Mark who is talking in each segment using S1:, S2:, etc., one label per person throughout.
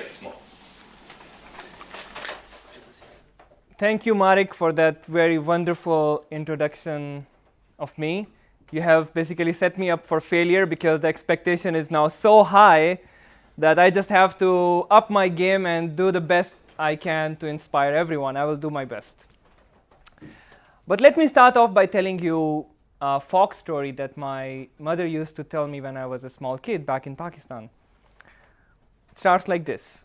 S1: quite small.
S2: Thank you, Marek, for that very wonderful introduction of me. You have basically set me up for failure because the expectation is now so high that I just have to up my game and do the best I can to inspire everyone. I will do my best. But let me start off by telling you a folk story that my mother used to tell me when I was a small kid back in Pakistan. It starts like this.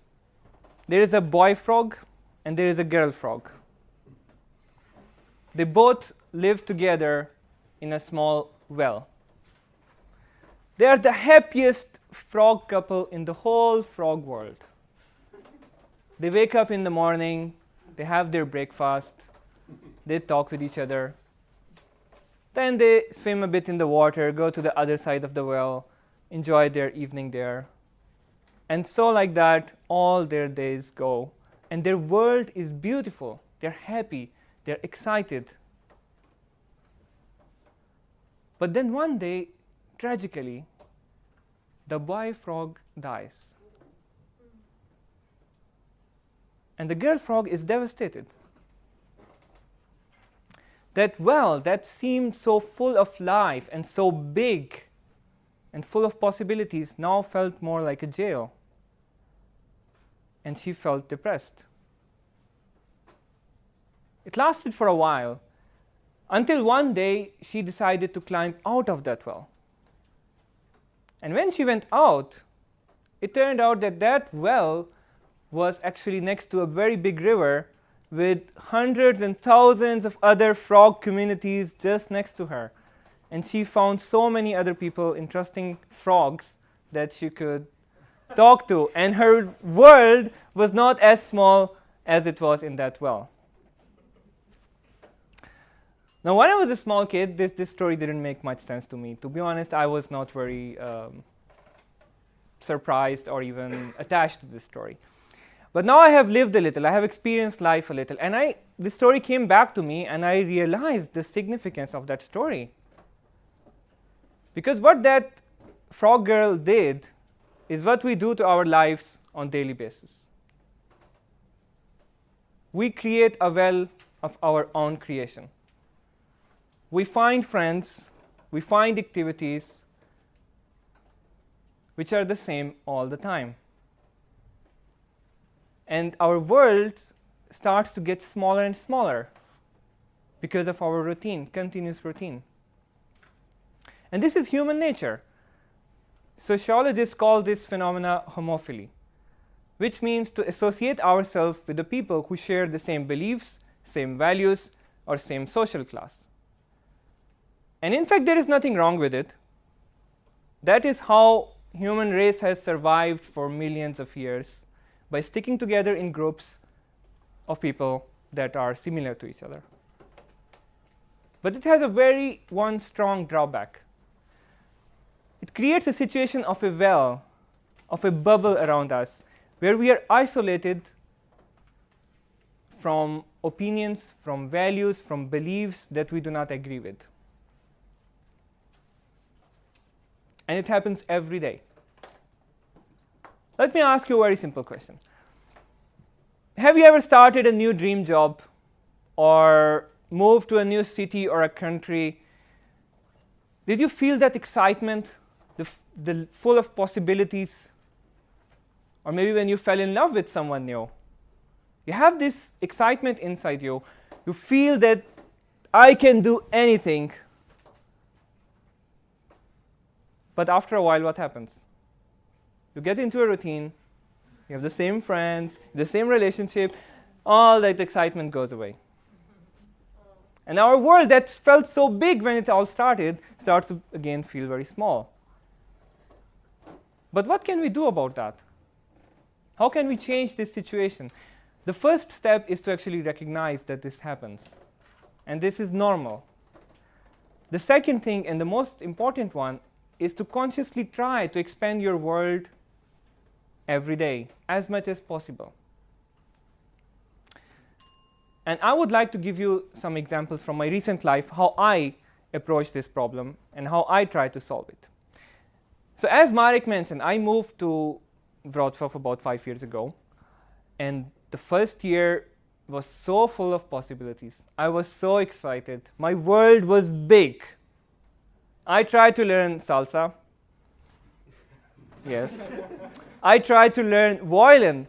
S2: There is a boy frog and there is a girl frog. They both live together in a small well. They are the happiest frog couple in the whole frog world. They wake up in the morning, they have their breakfast, they talk with each other. Then they swim a bit in the water, go to the other side of the well, enjoy their evening there. And so like that, all their days go. And their world is beautiful. They're happy. They're excited. But then one day, tragically, the boy frog dies. And the girl frog is devastated. That well that seemed so full of life and so big and full of possibilities now felt more like a jail. And she felt depressed. It lasted for a while, until one day she decided to climb out of that well. And when she went out, it turned out that that well was actually next to a very big river with hundreds and thousands of other frog communities just next to her. And she found so many other people, interesting frogs, that she could talk to. And her world was not as small as it was in that well. Now, when I was a small kid, this story didn't make much sense to me. To be honest, I was not very surprised or even attached to this story. But now I have lived a little, I have experienced life a little, and this story came back to me, and I realized the significance of that story. Because what that frog girl did is what we do to our lives on a daily basis. We create a well of our own creation. We find friends, we find activities which are the same all the time. And our world starts to get smaller and smaller because of our routine, continuous routine. And this is human nature. Sociologists call this phenomena homophily, which means to associate ourselves with the people who share the same beliefs, same values, or same social class. And in fact, there is nothing wrong with it. That is how human race has survived for millions of years, by sticking together in groups of people that are similar to each other. But it has one strong drawback. It creates a situation of a well, of a bubble around us, where we are isolated from opinions, from values, from beliefs that we do not agree with. And it happens every day. Let me ask you a very simple question. Have you ever started a new dream job or moved to a new city or a country? Did you feel that excitement, the full of possibilities? Or maybe when you fell in love with someone new. You have this excitement inside you. You feel that I can do anything. But after a while, what happens? You get into a routine, you have the same friends, the same relationship, all that excitement goes away. And our world that felt so big when it all started starts to again feel very small. But what can we do about that? How can we change this situation? The first step is to actually recognize that this happens. And this is normal. The second thing, and the most important one, is to consciously try to expand your world every day as much as possible. And I would like to give you some examples from my recent life, how I approach this problem and how I try to solve it. So as Marek mentioned, I moved to WrocLove about 5 years ago. And the first year was so full of possibilities. I was so excited. My world was big. I tried to learn salsa. Yes. I tried to learn violin.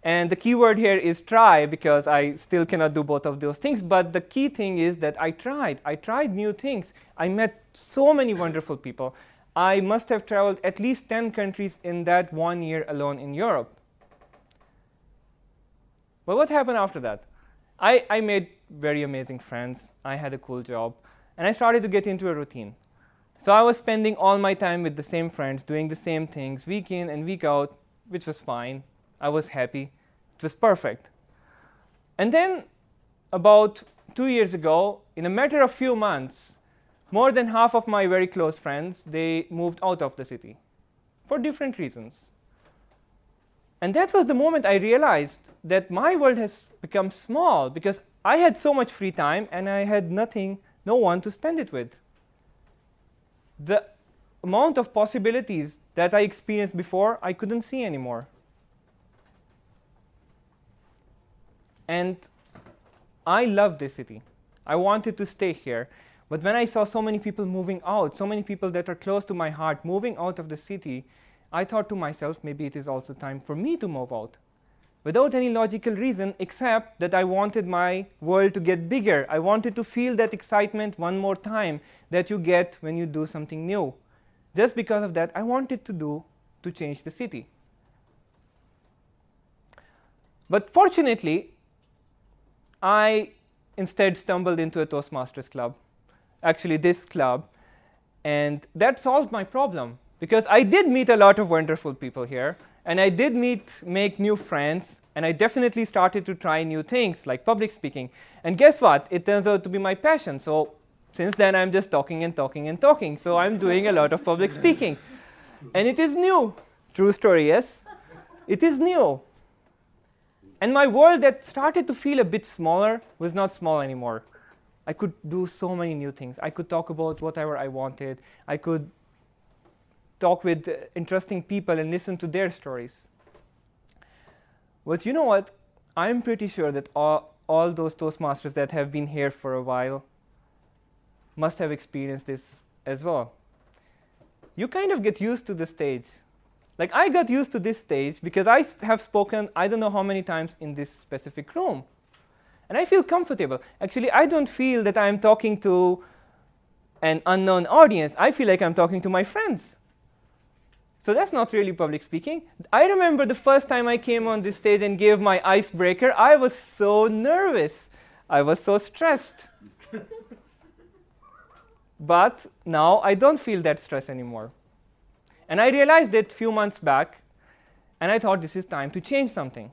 S2: And the key word here is try, because I still cannot do both of those things. But the key thing is that I tried. I tried new things. I met so many wonderful people. I must have traveled at least 10 countries in that 1 year alone in Europe. But what happened after that? I made very amazing friends. I had a cool job. And I started to get into a routine. So I was spending all my time with the same friends, doing the same things, week in and week out, which was fine. I was happy. It was perfect. And then about 2 years ago, in a matter of few months, more than half of my very close friends, they moved out of the city for different reasons. And that was the moment I realized that my world has become small, because I had so much free time and I had no one to spend it with. The amount of possibilities that I experienced before, I couldn't see anymore. And I love this city. I wanted to stay here. But when I saw so many people moving out, so many people that are close to my heart moving out of the city, I thought to myself, maybe it is also time for me to move out. Without any logical reason, except that I wanted my world to get bigger. I wanted to feel that excitement one more time that you get when you do something new. Just because of that, I wanted to change the city. But fortunately, I instead stumbled into a Toastmasters club, actually this club, and that solved my problem. Because I did meet a lot of wonderful people here, and I did make new friends, and I definitely started to try new things like public speaking. And guess what? It turns out to be my passion. So since then, I'm just talking and talking and talking. So I'm doing a lot of public speaking. And it is new. True story, yes? It is new. And my world that started to feel a bit smaller was not small anymore. I could do so many new things. I could talk about whatever I wanted. I could talk with interesting people and listen to their stories. But you know what? I'm pretty sure that all those Toastmasters that have been here for a while must have experienced this as well. You kind of get used to the stage. Like I got used to this stage because I have spoken I don't know how many times in this specific room. And I feel comfortable. Actually, I don't feel that I'm talking to an unknown audience. I feel like I'm talking to my friends. So that's not really public speaking. I remember the first time I came on this stage and gave my icebreaker, I was so nervous. I was so stressed. But now I don't feel that stress anymore. And I realized it a few months back, and I thought this is time to change something.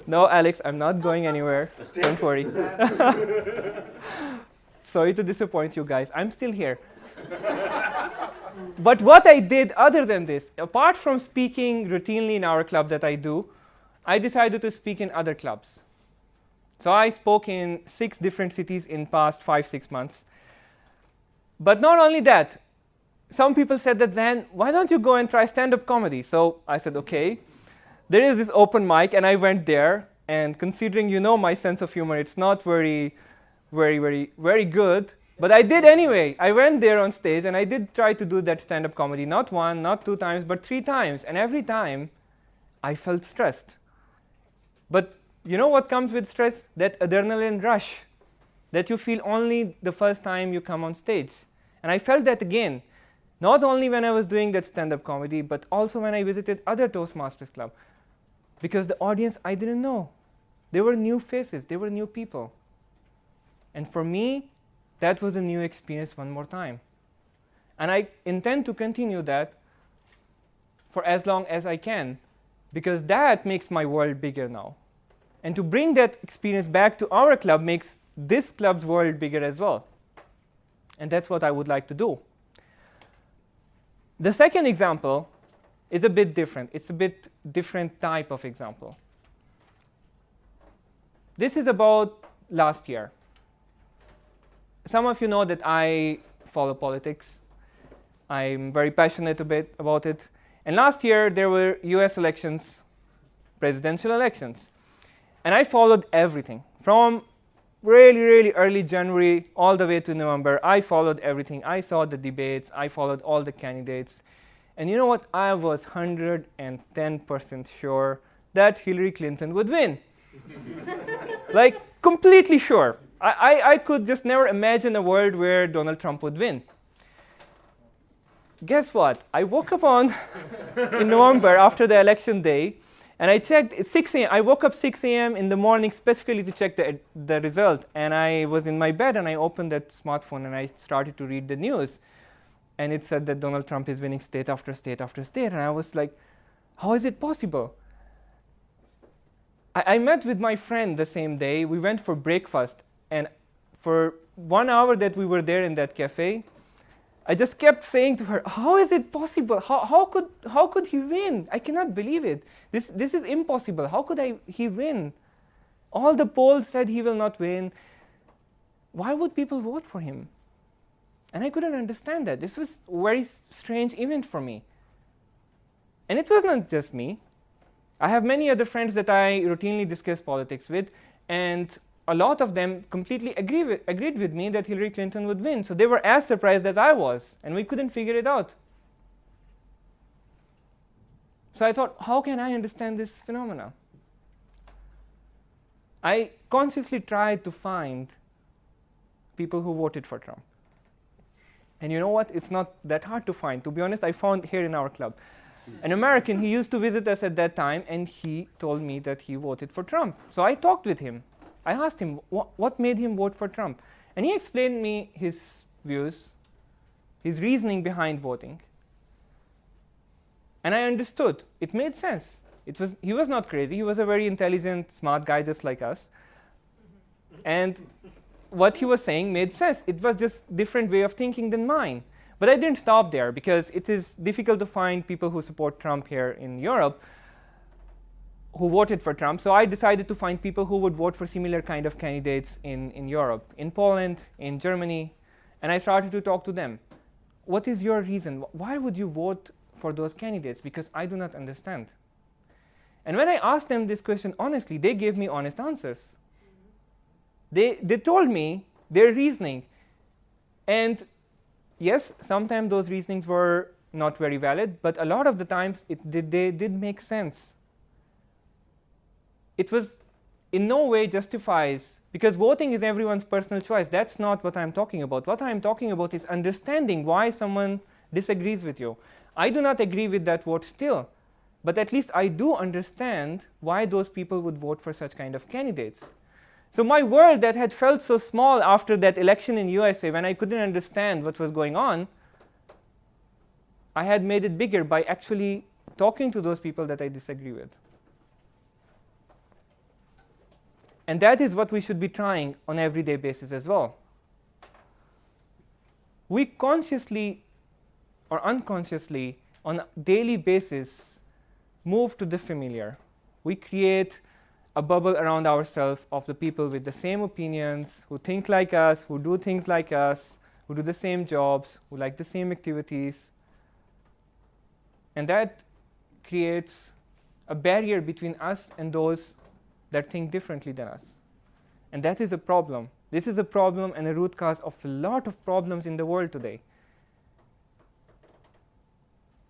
S2: No, Alex, I'm not going anywhere. Don't worry. Sorry to disappoint you guys. I'm still here. But what I did other than this, apart from speaking routinely in our club that I do, I decided to speak in other clubs. So I spoke in 6 different cities in past 5-6 months. But not only that, some people said that then, why don't you go and try stand-up comedy? So I said, okay. There is this open mic, and I went there. And considering my sense of humor, it's not very good. But I did anyway. I went there on stage, and I did try to do that stand-up comedy. Not 1, not 2 times, but 3 times. And every time, I felt stressed. But you know what comes with stress? That adrenaline rush that you feel only the first time you come on stage. And I felt that again, not only when I was doing that stand-up comedy, but also when I visited other Toastmasters club. Because the audience, I didn't know. They were new faces. They were new people. And for me, that was a new experience one more time. And I intend to continue that for as long as I can, because that makes my world bigger now. And to bring that experience back to our club makes this club's world bigger as well. And that's what I would like to do. The second example is a bit different. It's a bit different type of example. This is about last year. Some of you know that I follow politics. I'm very passionate about it. And last year, there were US elections, presidential elections. And I followed everything. From really, really early January all the way to November, I followed everything. I saw the debates. I followed all the candidates. And you know what? I was 110% sure that Hillary Clinton would win. Like, completely sure. I could just never imagine a world where Donald Trump would win. Guess what? I woke up in November after the election day, and I checked at 6 a.m. I woke up 6 a.m. in the morning specifically to check the result. And I was in my bed, and I opened that smartphone, and I started to read the news. And it said that Donald Trump is winning state after state after state. And I was like, how is it possible? I met with my friend the same day. We went for breakfast. And for 1 hour that we were there in that cafe, I just kept saying to her, how is it possible? How could he win? I cannot believe it. This is impossible. How could he win? All the polls said he will not win. Why would people vote for him? And I couldn't understand that. This was a very strange event for me. And it was not just me. I have many other friends that I routinely discuss politics with, and a lot of them completely agreed with me that Hillary Clinton would win. So they were as surprised as I was, and we couldn't figure it out. So I thought, how can I understand this phenomena? I consciously tried to find people who voted for Trump. And you know what? It's not that hard to find. To be honest, I found here in our club an American. He used to visit us at that time, and he told me that he voted for Trump. So I talked with him. I asked him, what made him vote for Trump? And he explained me his views, his reasoning behind voting. And I understood. It made sense. He was not crazy. He was a very intelligent, smart guy just like us. And what he was saying made sense. It was just a different way of thinking than mine. But I didn't stop there, because it is difficult to find people who support Trump here in Europe who voted for Trump. So I decided to find people who would vote for similar kind of candidates in Europe, in Poland, in Germany. And I started to talk to them. What is your reason? Why would you vote for those candidates? Because I do not understand. And when I asked them this question honestly, they gave me honest answers. They told me their reasoning. And yes, sometimes those reasonings were not very valid, but a lot of the times they did make sense. It was in no way justifies, because voting is everyone's personal choice. That's not what I'm talking about. What I'm talking about is understanding why someone disagrees with you. I do not agree with that vote still, but at least I do understand why those people would vote for such kind of candidates. So my world that had felt so small after that election in USA, when I couldn't understand what was going on, I had made it bigger by actually talking to those people that I disagree with. And that is what we should be trying on an everyday basis as well. We consciously or unconsciously, on a daily basis, move to the familiar. We create a bubble around ourselves of the people with the same opinions, who think like us, who do things like us, who do the same jobs, who like the same activities. And that creates a barrier between us and those that think differently than us. And that is a problem. This is a problem and a root cause of a lot of problems in the world today.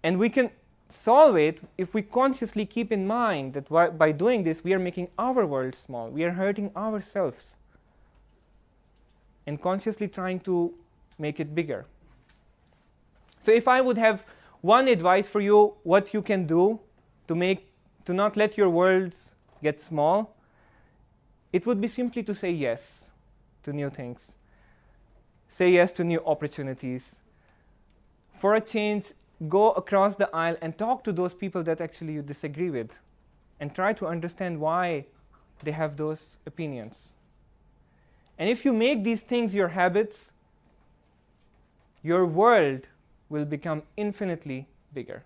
S2: And we can solve it if we consciously keep in mind that by doing this, we are making our world small. We are hurting ourselves. And consciously trying to make it bigger. So if I would have one advice for you, what you can do to not let your worlds get small, it would be simply to say yes to new things. Say yes to new opportunities. For a change, go across the aisle and talk to those people that actually you disagree with, and try to understand why they have those opinions. And if you make these things your habits, your world will become infinitely bigger.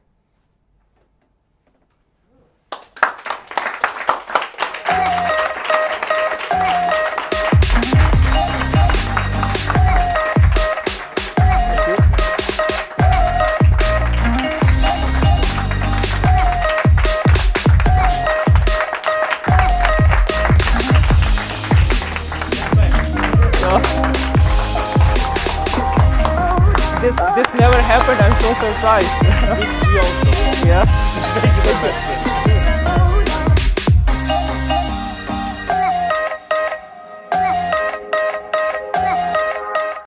S2: happened. I'm so surprised.
S1: We also.
S2: Yeah.
S1: Thank you very much.